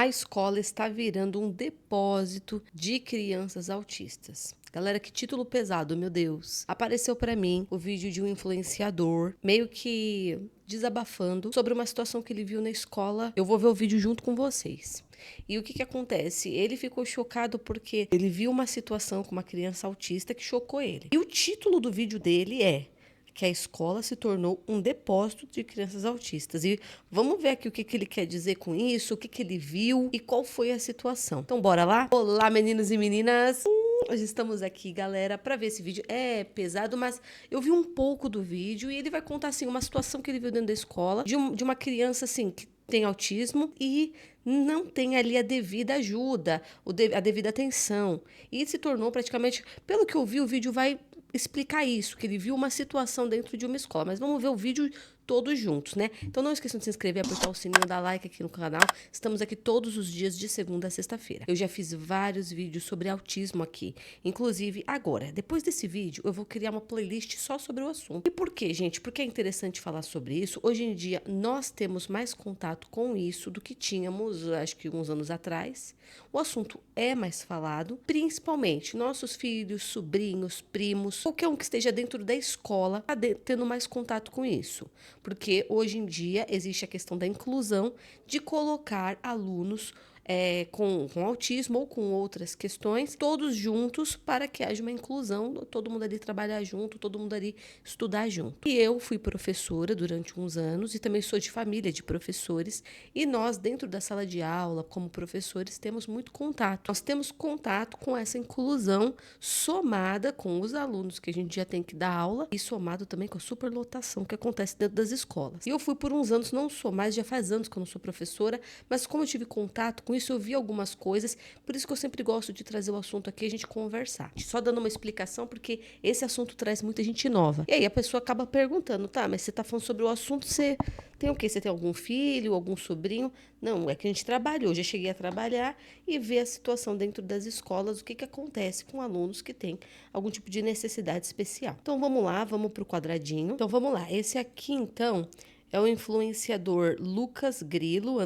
A escola está virando um depósito de crianças autistas. Galera, que título pesado, meu Deus. Apareceu pra mim o vídeo de um influenciador, meio que desabafando sobre uma situação que ele viu na escola. Eu vou ver o vídeo junto com vocês. E o que que acontece? Ele ficou chocado porque ele viu uma situação com uma criança autista que chocou ele. E o título do vídeo dele é que a escola se tornou um depósito de crianças autistas. E vamos ver aqui o que que ele quer dizer com isso, o que que ele viu e qual foi a situação. Então, bora lá? Olá, meninos e meninas! Hoje estamos aqui, galera, para ver esse vídeo. É pesado, mas eu vi um pouco do vídeo e ele vai contar, assim, uma situação que ele viu dentro da escola, de uma criança, assim, que tem autismo e não tem ali a devida ajuda, a devida atenção. E se tornou praticamente, pelo que eu vi, o vídeo vai explicar isso, que ele viu uma situação dentro de uma escola. Mas vamos ver o vídeo todos juntos, né? Então não esqueçam de se inscrever, apertar o sininho, dar like aqui no canal. Estamos aqui todos os dias de segunda a sexta-feira. Eu já fiz vários vídeos sobre autismo aqui. Inclusive, agora, depois desse vídeo, eu vou criar uma playlist só sobre o assunto. E por quê, gente? Porque é interessante falar sobre isso. Hoje em dia, nós temos mais contato com isso do que tínhamos, acho que uns anos atrás. O assunto é mais falado, principalmente nossos filhos, sobrinhos, primos, qualquer um que esteja dentro da escola, está tendo mais contato com isso. Porque hoje em dia existe a questão da inclusão de colocar alunos com autismo ou com outras questões, todos juntos para que haja uma inclusão, todo mundo ali trabalhar junto, todo mundo ali estudar junto. E eu fui professora durante uns anos e também sou de família de professores e nós, dentro da sala de aula, como professores, temos muito contato. Nós temos contato com essa inclusão somada com os alunos que a gente já tem que dar aula e somado também com a superlotação que acontece dentro das escolas. E eu fui por uns anos, não sou mais, já faz anos que eu não sou professora, mas como eu tive contato com isso, eu vi algumas coisas, por isso que eu sempre gosto de trazer o assunto aqui e a gente conversar. Só dando uma explicação, porque esse assunto traz muita gente nova. E aí a pessoa acaba perguntando, tá, mas você tá falando sobre o assunto, você tem o quê? Você tem algum filho, algum sobrinho? Não, é que a gente trabalhou. Eu já cheguei a trabalhar e ver a situação dentro das escolas, o que que acontece com alunos que têm algum tipo de necessidade especial. Então vamos lá, vamos pro quadradinho. Então vamos lá. Esse aqui, então, é o influenciador Lucas Grilo,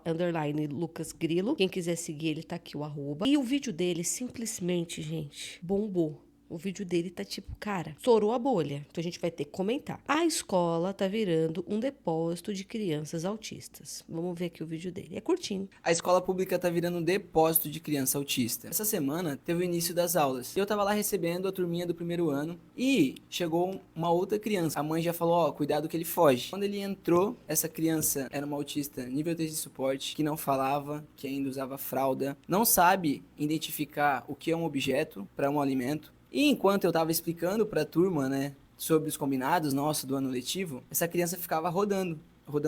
underline Lucas Grilo. Quem quiser seguir ele, tá aqui o arroba. E o vídeo dele simplesmente, gente, bombou. O vídeo dele tá tipo, cara, estourou a bolha. Então a gente vai ter que comentar. A escola tá virando um depósito de crianças autistas. Vamos ver aqui o vídeo dele. É curtinho. A escola pública tá virando um depósito de criança autista. Essa semana teve o início das aulas. Eu tava lá recebendo a turminha do primeiro ano e chegou uma outra criança. A mãe já falou, ó, cuidado que ele foge. Quando ele entrou, essa criança era uma autista nível 3 de suporte, que não falava, que ainda usava fralda, não sabe identificar o que é um objeto para um alimento. E enquanto eu tava explicando pra turma, né, sobre os combinados nossos do ano letivo, essa criança ficava rodando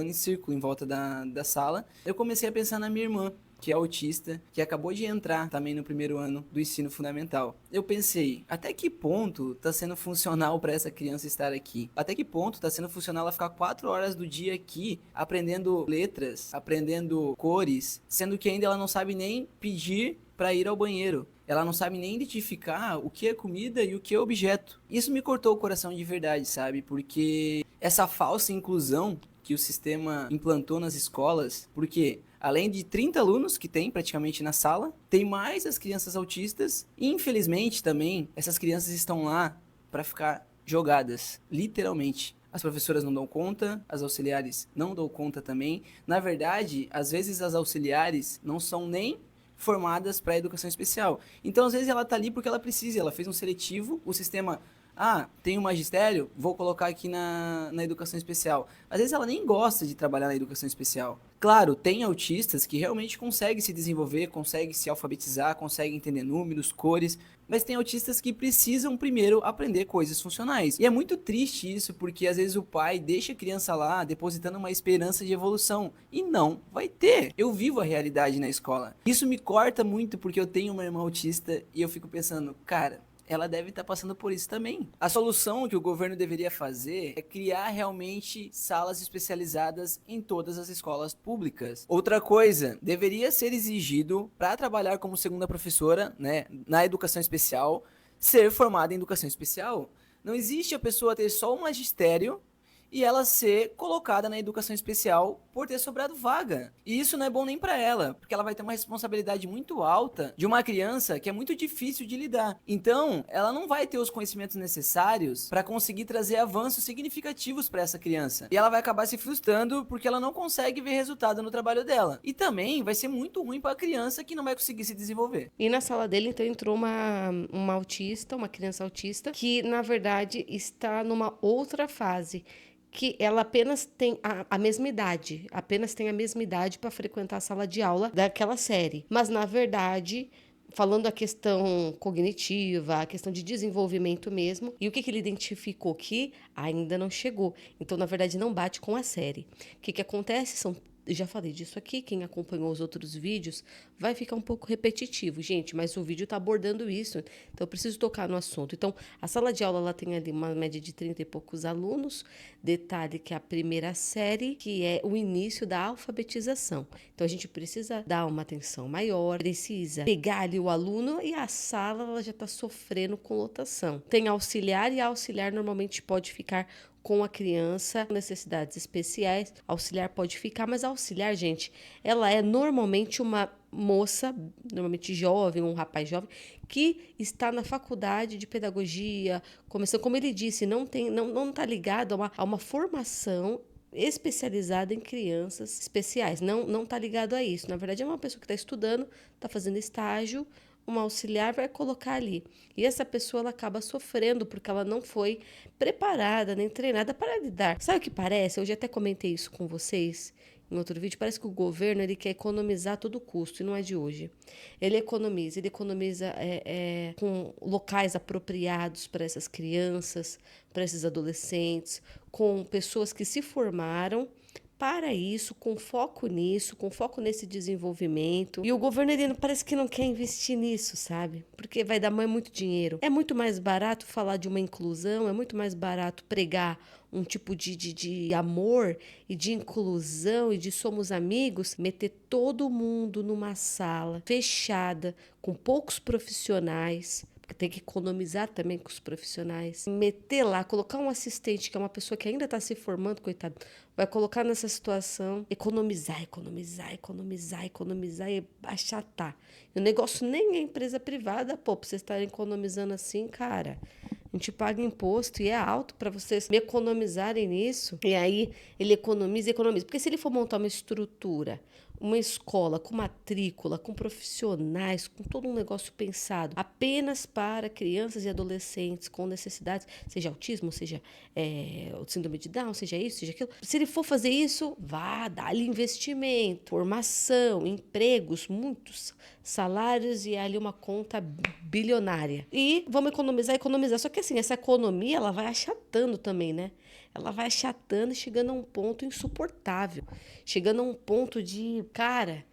em círculo em volta da sala. Eu comecei a pensar na minha irmã, que é autista, que acabou de entrar também no primeiro ano do ensino fundamental. Eu pensei, até que ponto tá sendo funcional para essa criança estar aqui? Até que ponto tá sendo funcional ela ficar 4 horas do dia aqui, aprendendo letras, aprendendo cores, sendo que ainda ela não sabe nem pedir para ir ao banheiro. Ela não sabe nem identificar o que é comida e o que é objeto. Isso me cortou o coração de verdade, sabe? Porque essa falsa inclusão que o sistema implantou nas escolas, porque além de 30 alunos que tem praticamente na sala, tem mais as crianças autistas e infelizmente também essas crianças estão lá para ficar jogadas, literalmente. As professoras não dão conta, as auxiliares não dão conta também. Na verdade, às vezes as auxiliares não são nem formadas para educação especial. Então, às vezes, ela tá ali porque ela precisa, ela fez um seletivo, o sistema, tem um magistério, vou colocar aqui na educação especial. Às vezes ela nem gosta de trabalhar na educação especial. Claro, tem autistas que realmente conseguem se desenvolver, conseguem se alfabetizar, conseguem entender números, cores, mas tem autistas que precisam primeiro aprender coisas funcionais. E é muito triste isso, porque às vezes o pai deixa a criança lá depositando uma esperança de evolução e não vai ter. Eu vivo a realidade na escola. Isso me corta muito porque eu tenho uma irmã autista e eu fico pensando, cara, ela deve estar passando por isso também. A solução que o governo deveria fazer é criar realmente salas especializadas em todas as escolas públicas. Outra coisa, deveria ser exigido para trabalhar como segunda professora, né, na educação especial, ser formada em educação especial. Não existe a pessoa ter só um magistério e ela ser colocada na educação especial por ter sobrado vaga. E isso não é bom nem para ela, porque ela vai ter uma responsabilidade muito alta de uma criança que é muito difícil de lidar. Então, ela não vai ter os conhecimentos necessários para conseguir trazer avanços significativos para essa criança. E ela vai acabar se frustrando porque ela não consegue ver resultado no trabalho dela. E também vai ser muito ruim para a criança que não vai conseguir se desenvolver. E na sala dele, então, entrou uma autista, uma criança autista, que, na verdade, está numa outra fase, que ela apenas tem a mesma idade, para frequentar a sala de aula daquela série. Mas, na verdade, falando a questão cognitiva, a questão de desenvolvimento mesmo, e o que ele identificou que ainda não chegou. Então, na verdade, não bate com a série. O que acontece? Já falei disso aqui, quem acompanhou os outros vídeos vai ficar um pouco repetitivo, gente, mas o vídeo está abordando isso, então eu preciso tocar no assunto. Então, a sala de aula ela tem ali uma média de 30 e poucos alunos, detalhe que é a primeira série, que é o início da alfabetização. Então, a gente precisa dar uma atenção maior, precisa pegar ali o aluno e a sala ela já está sofrendo com lotação. Tem auxiliar e a auxiliar normalmente pode ficar com a criança com necessidades especiais. Auxiliar pode ficar, mas a auxiliar, gente, ela é normalmente uma moça, normalmente jovem, um rapaz jovem, que está na faculdade de pedagogia, começando, como ele disse, não está ligado a uma formação especializada em crianças especiais. Não está ligado a isso. Na verdade, é uma pessoa que está estudando, está fazendo estágio, uma auxiliar vai colocar ali. E essa pessoa ela acaba sofrendo porque ela não foi preparada nem treinada para lidar. Sabe o que parece? Eu já até comentei isso com vocês em outro vídeo. Parece que o governo ele quer economizar a todo custo, e não é de hoje. Ele economiza com locais apropriados para essas crianças, para esses adolescentes, com pessoas que se formaram para isso, com foco nisso, com foco nesse desenvolvimento. E o governo ele parece que não quer investir nisso, sabe? Porque vai dar muito dinheiro. É muito mais barato falar de uma inclusão, é muito mais barato pregar um tipo de amor e de inclusão e de somos amigos, meter todo mundo numa sala fechada, com poucos profissionais, porque tem que economizar também com os profissionais. Meter lá, colocar um assistente, que é uma pessoa que ainda está se formando, coitado, vai colocar nessa situação, economizar e achatar. E o negócio nem é empresa privada, pô, pra vocês estarem economizando assim, cara. A gente paga imposto e é alto para vocês me economizarem nisso. E aí ele economiza. Porque se ele for montar uma estrutura, uma escola com matrícula, com profissionais, com todo um negócio pensado apenas para crianças e adolescentes com necessidades, seja autismo, seja o síndrome de Down, seja isso, seja aquilo. Se ele for fazer isso, vá, dá-lhe investimento, formação, empregos, muitos salários e ali uma conta bilionária. E vamos economizar. Só que assim, essa economia, ela vai achatando também, né? Ela vai achatando e chegando a um ponto insuportável. Chegando a um ponto de, cara,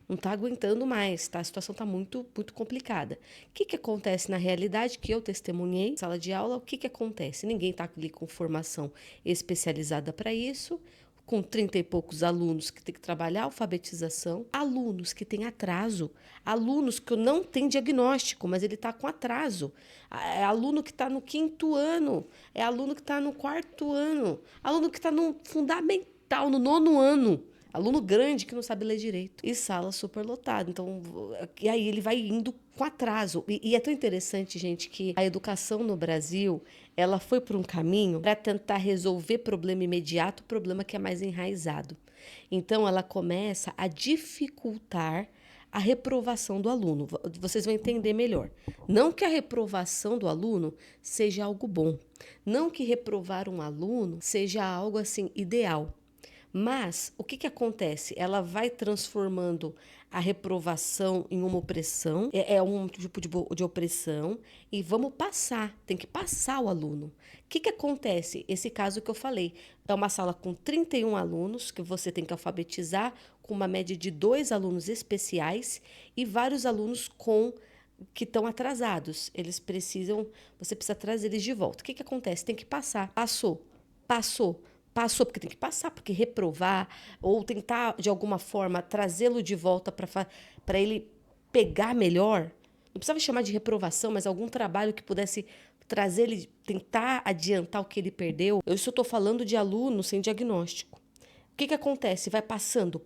não tá aguentando mais, tá? A situação tá muito, muito complicada. O que acontece na realidade que eu testemunhei na sala de aula? O que acontece? Ninguém tá ali com formação especializada para isso, com 30 e poucos alunos que tem que trabalhar a alfabetização, alunos que têm atraso, alunos que não têm diagnóstico, mas ele está com atraso, é aluno que está no 5º ano, é aluno que está no 4º ano, aluno que está no fundamental, no 9º ano, aluno grande que não sabe ler direito, e sala superlotada. Então, e aí ele vai indo com atraso. E é tão interessante, gente, que a educação no Brasil, ela foi por um caminho para tentar resolver problema imediato, problema que é mais enraizado. Então, ela começa a dificultar a reprovação do aluno. Vocês vão entender melhor. Não que a reprovação do aluno seja algo bom. Não que reprovar um aluno seja algo assim ideal. Mas o que acontece? Ela vai transformando a reprovação em uma opressão, é um tipo de opressão, e vamos passar, tem que passar o aluno. O que acontece? Esse caso que eu falei, é uma sala com 31 alunos, que você tem que alfabetizar, com uma média de 2 alunos especiais e vários alunos que estão atrasados. Você precisa trazer eles de volta. O que acontece? Tem que passar. Passou, porque tem que passar, porque reprovar ou tentar, de alguma forma, trazê-lo de volta para ele pegar melhor. Não precisava chamar de reprovação, mas algum trabalho que pudesse trazer ele, tentar adiantar o que ele perdeu. Eu só estou falando de aluno sem diagnóstico. que acontece? Vai passando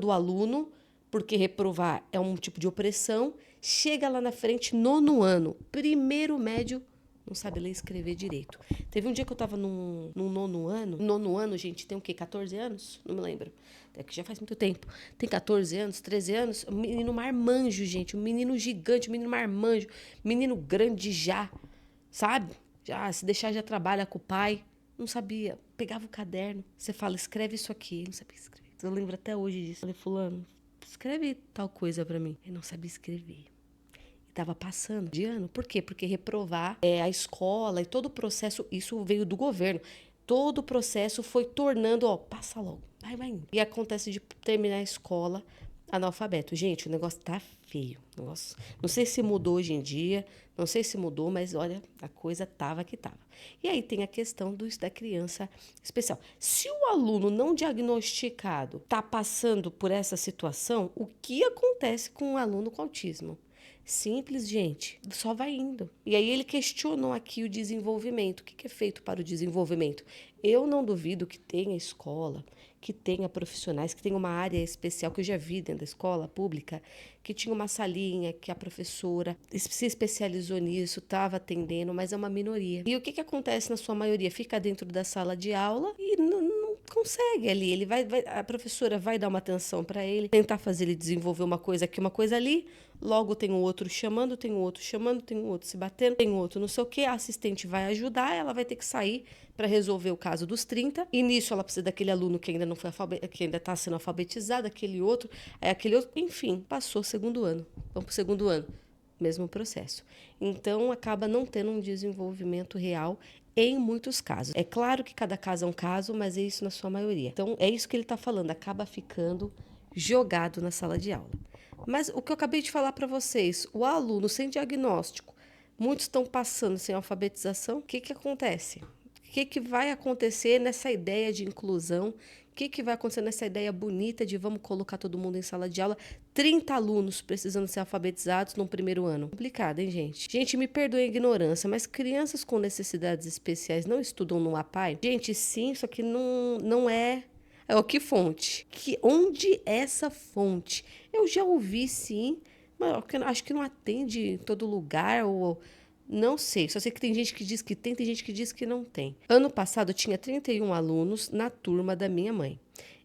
o aluno, porque reprovar é um tipo de opressão, chega lá na frente, 9º ano, primeiro médio, não sabe ler e escrever direito. Teve um dia que eu tava num 9º ano. 9º ano, gente, tem o quê? 14 anos? Não me lembro. É que já faz muito tempo. Tem 14 anos, 13 anos. Um menino marmanjo, gente. Um menino gigante, um menino marmanjo. Menino grande já, sabe? Já, se deixar, já trabalha com o pai. Não sabia. Pegava o caderno. Você fala, escreve isso aqui. Ele não sabia escrever. Eu lembro até hoje disso. Falei, fulano, escreve tal coisa pra mim. Ele não sabia escrever. Estava passando de ano. Por quê? Porque reprovar a escola e todo o processo, isso veio do governo. Todo o processo foi tornando, passa logo, vai indo. E acontece de terminar a escola analfabeto. Gente, o negócio tá feio. Negócio, não sei se mudou hoje em dia, não sei se mudou, mas olha, a coisa tava que tava. E aí tem a questão da criança especial. Se o aluno não diagnosticado tá passando por essa situação, o que acontece com um aluno com autismo? Simples, gente. Só vai indo. E aí ele questionou aqui o desenvolvimento. O que é feito para o desenvolvimento? Eu não duvido que tenha escola, que tenha profissionais, que tenha uma área especial, que eu já vi dentro da escola pública, que tinha uma salinha, que a professora se especializou nisso, estava atendendo, mas é uma minoria. E o que acontece na sua maioria? Fica dentro da sala de aula e não consegue ali. Ele a professora vai dar uma atenção para ele, tentar fazer ele desenvolver uma coisa aqui, uma coisa ali. Logo tem um outro chamando, tem um outro chamando, tem um outro se batendo, tem um outro não sei o quê. A assistente vai ajudar, ela vai ter que sair para resolver o caso dos 30. E nisso ela precisa daquele aluno que ainda não foi que ainda está sendo alfabetizado, aquele outro, enfim, passou o 2º ano. Vamos para o 2º ano. Mesmo processo. Então, acaba não tendo um desenvolvimento real em muitos casos. É claro que cada caso é um caso, mas é isso na sua maioria. Então, é isso que ele está falando, acaba ficando jogado na sala de aula. Mas o que eu acabei de falar para vocês, o aluno sem diagnóstico, muitos estão passando sem alfabetização, o que acontece? O que vai acontecer nessa ideia de inclusão? O que vai acontecer nessa ideia bonita de vamos colocar todo mundo em sala de aula? 30 alunos precisando ser alfabetizados no 1º ano. Complicado, hein, gente? Gente, me perdoe a ignorância, mas crianças com necessidades especiais não estudam no APAE? Gente, sim, só que não é... que fonte? Onde é essa fonte? Eu já ouvi, sim, mas acho que não atende em todo lugar, ou não sei. Só sei que tem gente que diz que tem gente que diz que não tem. Ano passado eu tinha 31 alunos na turma da minha mãe.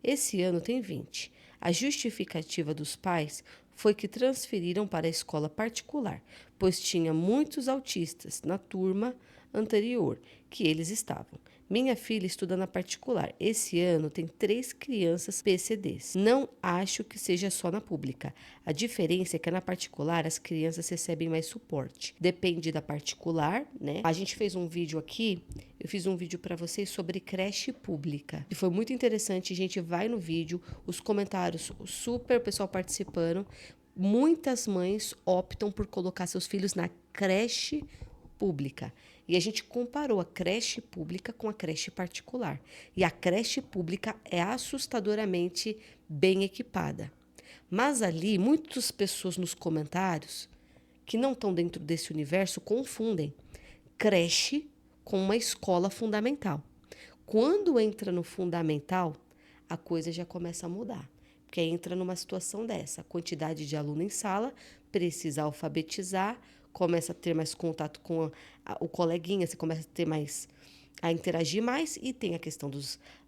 Esse ano tem 20. A justificativa dos pais foi que transferiram para a escola particular, pois tinha muitos autistas na turma anterior que eles estavam. Minha filha estuda na particular. Esse ano tem 3 crianças PCDs. Não acho que seja só na pública. A diferença é que na particular as crianças recebem mais suporte. Depende da particular, né? A gente fez um vídeo aqui, eu fiz um vídeo para vocês sobre creche pública. E foi muito interessante, a gente vai no vídeo, os comentários, super pessoal participando. Muitas mães optam por colocar seus filhos na creche pública. E a gente comparou a creche pública com a creche particular. E a creche pública é assustadoramente bem equipada. Mas ali, muitas pessoas nos comentários que não estão dentro desse universo confundem creche com uma escola fundamental. Quando entra no fundamental, a coisa já começa a mudar. Porque entra numa situação dessa. A quantidade de aluno em sala, precisa alfabetizar, começa a ter mais contato com o coleguinha, você começa a interagir mais, e tem a questão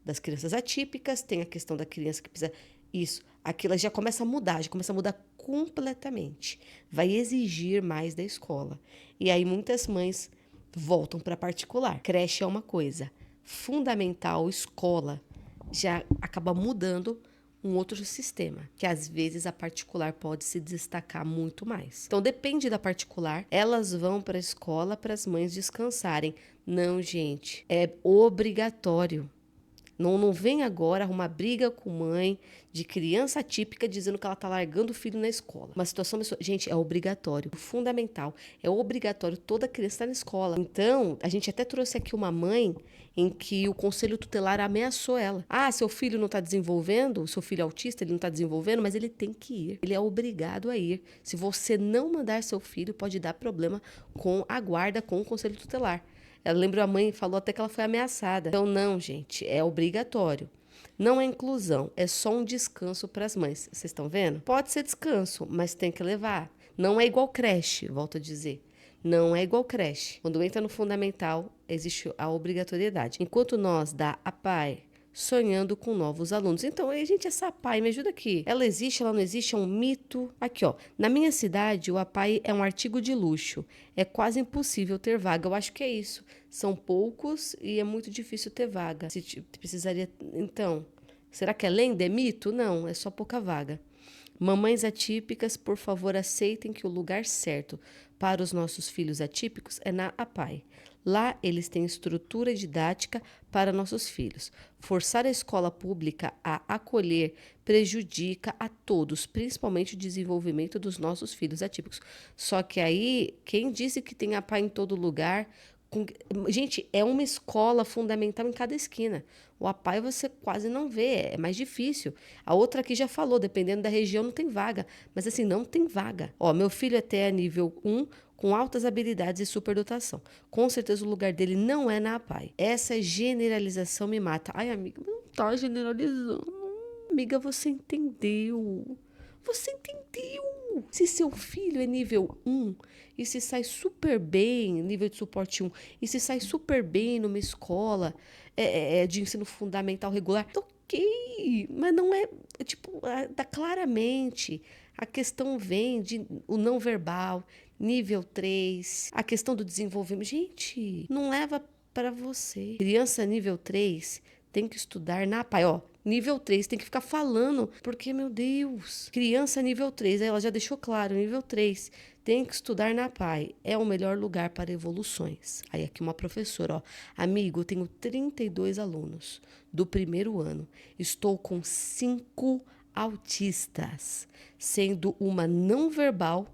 das crianças atípicas, tem a questão da criança que precisa... Isso, aquilo já começa a mudar completamente. Vai exigir mais da escola. E aí muitas mães voltam para particular. Creche é uma coisa, fundamental, escola, já acaba mudando um outro sistema, que às vezes a particular pode se destacar muito mais. Então depende da particular, elas vão para a escola para as mães descansarem. Não, gente, é obrigatório. Não vem agora arrumar briga com mãe de criança atípica dizendo que ela está largando o filho na escola. Uma situação... Gente, é obrigatório. Fundamental. É obrigatório toda criança estar na escola. Então, a gente até trouxe aqui uma mãe em que o conselho tutelar ameaçou ela. Seu filho não está desenvolvendo, seu filho é autista, ele não está desenvolvendo, mas ele tem que ir. Ele é obrigado a ir. Se você não mandar seu filho, pode dar problema com a guarda, com o conselho tutelar. Eu lembro, a mãe falou até que ela foi ameaçada. Então, não, gente, é obrigatório. Não é inclusão, é só um descanso para as mães. Vocês estão vendo? Pode ser descanso, mas tem que levar. Não é igual creche, volto a dizer. Não é igual creche. Quando entra no fundamental, existe a obrigatoriedade. Enquanto nós, da APAE, sonhando com novos alunos. Então, gente, essa APAE, me ajuda aqui. Ela existe, ela não existe, é um mito. Aqui, ó. Na minha cidade, o APAE é um artigo de luxo. É quase impossível ter vaga. Eu acho que é isso. São poucos e é muito difícil ter vaga. Se precisaria... Então, será que é lenda? É mito? Não, é só pouca vaga. Mamães atípicas, por favor, aceitem que o lugar certo para os nossos filhos atípicos é na APAE. Lá eles têm estrutura didática para nossos filhos. Forçar a escola pública a acolher prejudica a todos, principalmente o desenvolvimento dos nossos filhos atípicos. Só que aí, quem disse que tem APAE em todo lugar... Gente, é uma escola fundamental em cada esquina. O APAE você quase não vê, é mais difícil. A outra aqui já falou, dependendo da região não tem vaga. Mas assim, não tem vaga. Ó, meu filho até é nível 1, com altas habilidades e superdotação. Com certeza o lugar dele não é na APAE. Essa generalização me mata. Ai, amiga, não tá generalizando. Amiga, você entendeu. Você entendeu? Se seu filho é nível 1 e se sai super bem, nível de suporte 1, e se sai super bem numa escola de ensino fundamental regular, ok, mas não é, tipo, tá claramente, a questão vem de o não verbal, nível 3, a questão do desenvolvimento. Gente, não leva para você. Criança nível 3 tem que estudar na APAE, ó. Nível 3 tem que ficar falando, porque, meu Deus, criança nível 3, ela já deixou claro, nível 3, tem que estudar na APAE, é o melhor lugar para evoluções. Aí aqui uma professora, ó, amigo, eu tenho 32 alunos do primeiro ano, estou com 5 autistas, sendo uma não verbal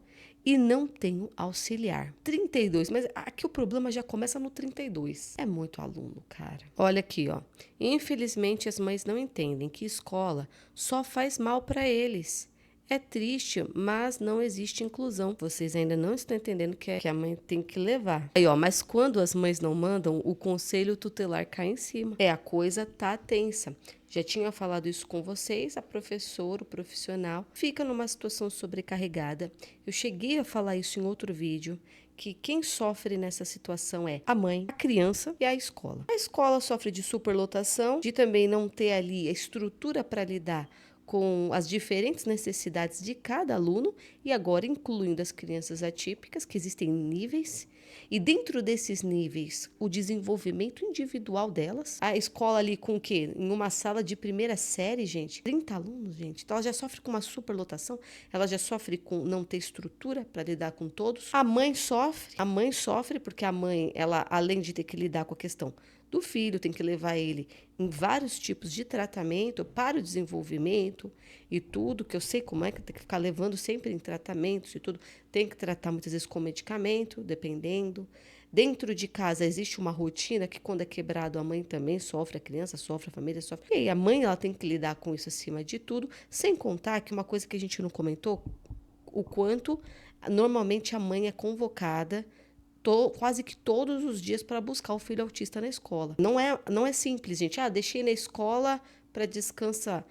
e não tenho auxiliar. 32, mas aqui o problema já começa no 32. É muito aluno, cara. Olha aqui, ó. Infelizmente as mães não entendem que escola só faz mal para eles. É triste, mas não existe inclusão. Vocês ainda não estão entendendo que a mãe tem que levar. Aí, ó, mas quando as mães não mandam, o conselho tutelar cai em cima. A coisa tá tensa. Já tinha falado isso com vocês, a professora, o profissional, fica numa situação sobrecarregada. Eu cheguei a falar isso em outro vídeo, que quem sofre nessa situação é a mãe, a criança e a escola. A escola sofre de superlotação, de também não ter ali a estrutura para lidar com as diferentes necessidades de cada aluno e agora incluindo as crianças atípicas, que existem níveis, e dentro desses níveis, o desenvolvimento individual delas. A escola ali com o quê? Em uma sala de primeira série, gente, 30 alunos, gente. Então ela já sofre com uma superlotação, ela já sofre com não ter estrutura para lidar com todos. A mãe sofre porque a mãe, ela além de ter que lidar com a questão do filho, tem que levar ele em vários tipos de tratamento para o desenvolvimento e tudo, que eu sei como é que tem que ficar levando sempre em tratamentos e tudo, tem que tratar muitas vezes com medicamento, dependendo. Dentro de casa existe uma rotina que quando é quebrado a mãe também sofre, a criança sofre, a família sofre. E aí a mãe ela tem que lidar com isso acima de tudo, sem contar que uma coisa que a gente não comentou, o quanto normalmente a mãe é convocada quase que todos os dias para buscar o filho autista na escola. Não é simples, gente. Deixei na escola para descansar.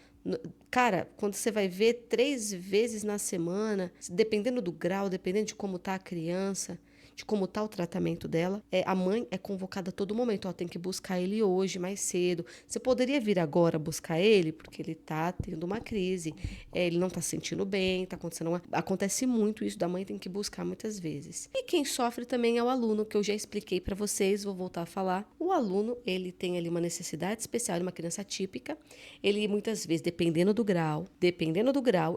Cara, quando você vai ver 3 vezes na semana, dependendo do grau, dependendo de como tá a criança, de como tá o tratamento dela, a mãe é convocada a todo momento. Ó, tem que buscar ele hoje, mais cedo. Você poderia vir agora buscar ele, porque ele tá tendo uma crise, ele não tá se sentindo bem, tá acontecendo Acontece muito isso, da mãe tem que buscar muitas vezes. E quem sofre também é o aluno, que eu já expliquei para vocês, vou voltar a falar. O aluno, ele tem ali uma necessidade especial, uma criança típica. Ele muitas vezes, dependendo do grau,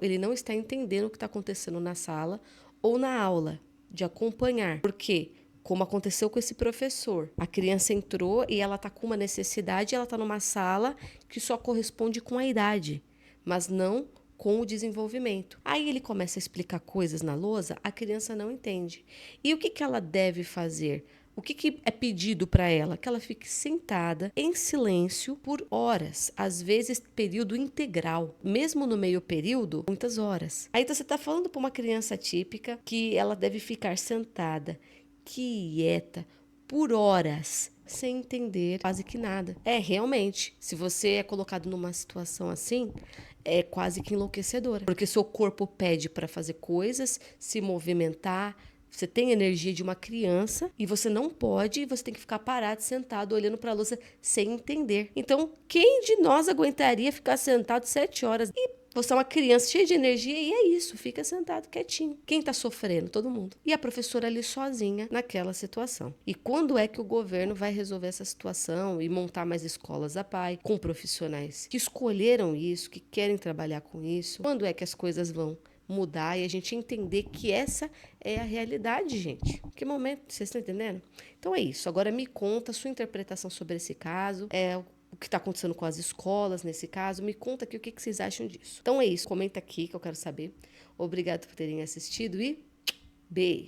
ele não está entendendo o que está acontecendo na sala ou na aula, de acompanhar. Porque, como aconteceu com esse professor, a criança entrou e ela está com uma necessidade, ela está numa sala que só corresponde com a idade, mas não com o desenvolvimento. Aí ele começa a explicar coisas na lousa, a criança não entende. E o que ela deve fazer? O que é pedido para ela? Que ela fique sentada em silêncio por horas, às vezes período integral, mesmo no meio período, muitas horas. Aí então, você está falando para uma criança típica que ela deve ficar sentada, quieta, por horas, sem entender quase que nada. Realmente, se você é colocado numa situação assim, é quase que enlouquecedora, porque seu corpo pede para fazer coisas, se movimentar. Você tem a energia de uma criança e você não pode, você tem que ficar parado, sentado, olhando para a louça sem entender. Então, quem de nós aguentaria ficar sentado 7 horas? E você é uma criança cheia de energia e é isso, fica sentado quietinho. Quem está sofrendo? Todo mundo. E a professora ali sozinha naquela situação. E quando é que o governo vai resolver essa situação e montar mais escolas a pai, com profissionais que escolheram isso, que querem trabalhar com isso? Quando é que as coisas vão mudar e a gente entender que essa é a realidade, gente? Que momento, vocês estão entendendo? Então é isso. Agora me conta a sua interpretação sobre esse caso, o que está acontecendo com as escolas nesse caso. Me conta aqui o que vocês acham disso. Então é isso. Comenta aqui que eu quero saber. Obrigado por terem assistido e beijo!